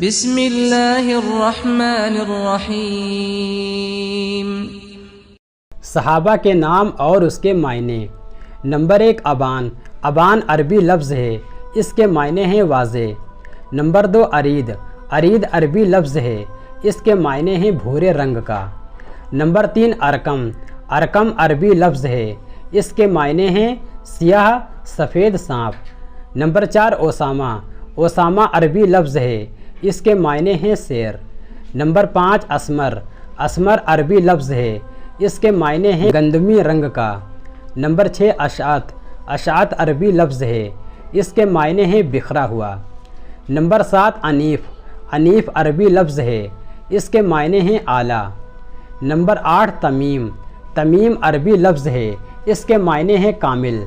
بسم اللہ الرحمن الرحیم۔ صحابہ کے نام اور اس کے معنی۔ نمبر 1 ابان۔ ابان عربی لفظ ہے، اس کے معنی ہیں واضح۔ نمبر 2 ارید۔ ارید عربی لفظ ہے، اس کے معنی ہیں بھورے رنگ کا۔ نمبر 3 ارکم۔ ارکم عربی لفظ ہے، اس کے معنی ہیں سیاہ سفید سانپ۔ نمبر 4 اسامہ۔ اسامہ عربی لفظ ہے، اس کے معنی ہیں شیر۔ نمبر 5 اسمر۔ اسمر عربی لفظ ہے، اس کے معنی ہیں گندمی رنگ کا۔ نمبر 6 اشعت۔ اشعت عربی لفظ ہے، اس کے معنی ہیں بکھرا ہوا۔ نمبر 7 انیف۔ انیف عربی لفظ ہے، اس کے معنی ہیں اعلیٰ۔ نمبر 8 تمیم۔ تمیم عربی لفظ ہے، اس کے معنی ہیں کامل۔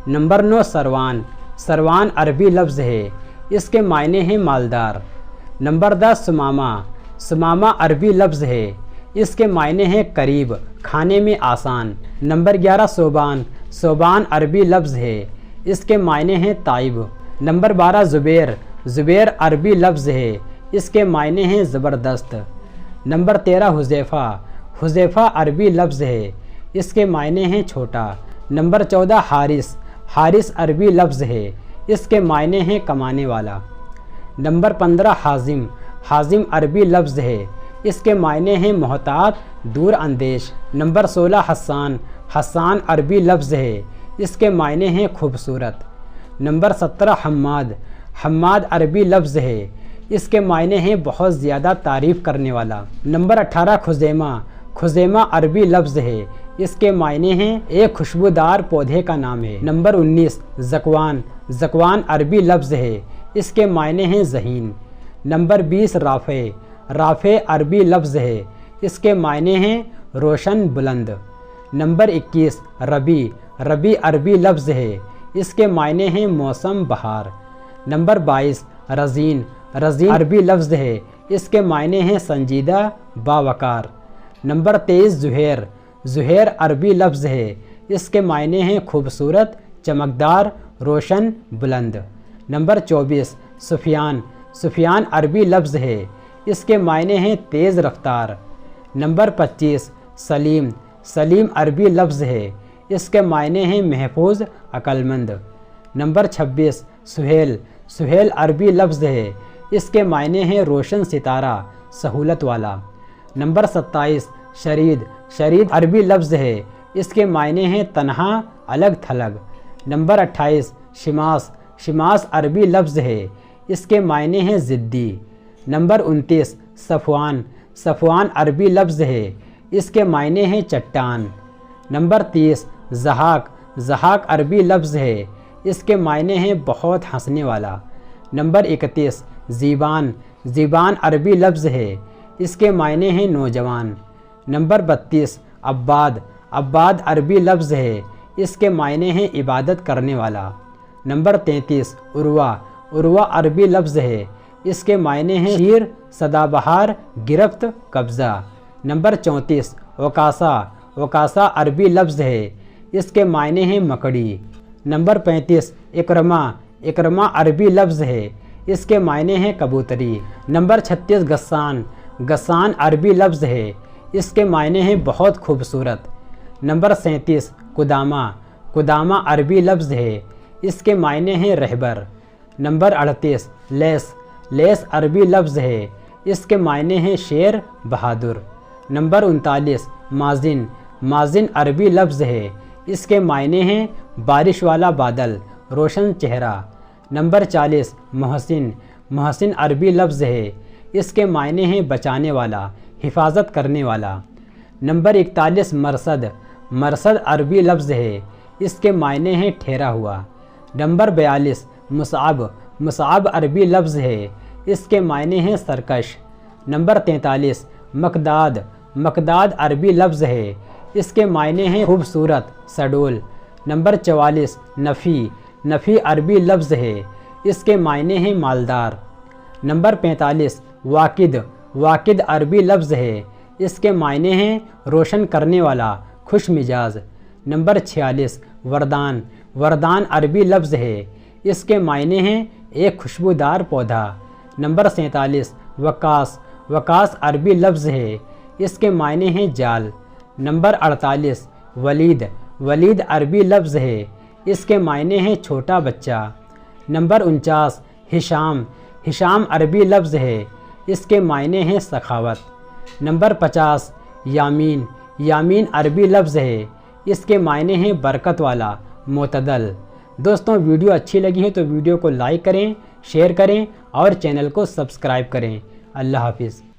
نمبر 9 سروان۔ سروان عربی لفظ ہے، اس کے معنی ہیں مالدار۔ نمبر 10 سمامہ۔ سمامہ عربی لفظ ہے، اس کے معنی ہیں قریب، کھانے میں آسان۔ نمبر 11 صوبان۔ صوبان عربی لفظ ہے، اس کے معنی ہیں تائب۔ نمبر 12 زبیر۔ زبیر عربی لفظ ہے، اس کے معنی ہیں زبردست۔ نمبر 13 حذیفہ۔ حذیفہ عربی لفظ ہے، اس کے معنی ہیں چھوٹا۔ نمبر 14 حارث۔ حارث عربی لفظ ہے، اس کے معنی ہیں کمانے والا۔ نمبر 15 حازم۔ حازم عربی لفظ ہے، اس کے معنی ہیں محتاط، دور اندیش۔ نمبر 16 حسان۔ حسان عربی لفظ ہے، اس کے معنی ہیں خوبصورت۔ نمبر 17 حماد۔ حماد عربی لفظ ہے، اس کے معنی ہیں بہت زیادہ تعریف کرنے والا۔ نمبر 18 خزیمہ۔ خزیمہ عربی لفظ ہے، اس کے معنی ہیں ایک خوشبودار پودے کا نام ہے۔ نمبر 19 زکوان۔ زکوان عربی لفظ ہے، اس کے معنی ہیں ذہین۔ نمبر 20 رافع۔ رافع عربی لفظ ہے، اس کے معنی ہیں روشن بلند۔ نمبر 21 ربیع۔ ربیع عربی لفظ ہے، اس کے معنی ہیں موسم بہار۔ نمبر 22 رزین۔ رزین عربی لفظ ہے، اس کے معنی ہیں سنجیدہ، باوقار۔ نمبر 23 زہیر۔ زہیر عربی لفظ ہے، اس کے معنی ہیں خوبصورت، چمکدار، روشن، بلند۔ نمبر 24 سفیان۔ سفیان عربی لفظ ہے، اس کے معنی ہیں تیز رفتار۔ نمبر 25 سلیم۔ سلیم عربی لفظ ہے، اس کے معنی ہیں محفوظ، عقل مند۔ نمبر 26 سہیل۔ سہیل عربی لفظ ہے، اس کے معنی ہیں روشن ستارہ، سہولت والا۔ نمبر 27 شرید۔ شرید عربی لفظ ہے، اس کے معنی ہیں تنہا، الگ تھلگ۔ نمبر 28 شماس۔ شماس عربی لفظ ہے، اس کے معنی ہیں ضدی۔ نمبر 29 صفوان۔ صفوان عربی لفظ ہے، اس کے معنی ہیں چٹان۔ نمبر 30 ضحاک۔ ضحاک عربی لفظ ہے، اس کے معنی ہیں بہت ہنسنے والا۔ نمبر 31 زیبان۔ زیبان عربی لفظ ہے، اس کے معنی ہیں نوجوان۔ نمبر 32 عباد۔ عباد عربی لفظ ہے، اس کے معنی ہیں عبادت کرنے والا۔ نمبر 33 عروہ۔ عروہ عربی لفظ ہے، اس کے معنی ہیں شیر، سدا بہار، گرفت، قبضہ۔ نمبر 34 عکاسہ۔ عکاسہ عربی لفظ ہے، اس کے معنی ہیں مکڑی۔ نمبر 35 اکرمہ۔ اکرمہ عربی لفظ ہے، اس کے معنی ہیں کبوتری۔ نمبر 36 غسان۔ غسان عربی لفظ ہے، اس کے معنی ہیں بہت خوبصورت۔ نمبر 37 قدامہ۔ قدامہ عربی لفظ ہے، اس کے معنی ہیں رہبر۔ نمبر 38 لیس۔ لیس عربی لفظ ہے، اس کے معنی ہیں شیر، بہادر۔ نمبر 39 مازن۔ مازن عربی لفظ ہے، اس کے معنی ہیں بارش والا بادل، روشن چہرہ۔ نمبر 40 محسن۔ محسن عربی لفظ ہے، اس کے معنی ہیں بچانے والا، حفاظت کرنے والا۔ نمبر 41 مرصد۔ مرصد عربی لفظ ہے، اس کے معنی ہیں ٹھہرا ہوا۔ نمبر 42 مصعب۔ مصعب عربی لفظ ہے، اس کے معنی ہیں سرکش۔ نمبر 43 مقداد۔ مقداد عربی لفظ ہے، اس کے معنی ہیں خوبصورت، سڈول۔ نمبر 44 نفی۔ نفی عربی لفظ ہے، اس کے معنی ہیں مالدار۔ نمبر 45 واقد۔ واقد عربی لفظ ہے، اس کے معنی ہیں روشن کرنے والا، خوش مزاج۔ نمبر 46 وردان۔ وردان عربی لفظ ہے، اس کے معنی ہیں ایک خوشبودار پودا۔ نمبر 47 وقاص، وقاص عربی لفظ ہے، اس کے معنی ہیں جال۔ نمبر 48 ولید، ولید عربی لفظ ہے، اس کے معنی ہیں چھوٹا بچہ۔ نمبر 49 ہشام، ہشام عربی لفظ ہے، اس کے معنی ہیں سخاوت۔ نمبر 50 یامین، یامین عربی لفظ ہے، اس کے معنی ہیں برکت والا، معتدل۔ دوستوں ویڈیو اچھی لگی ہے تو ویڈیو کو لائک کریں، شیئر کریں اور چینل کو سبسکرائب کریں۔ اللہ حافظ۔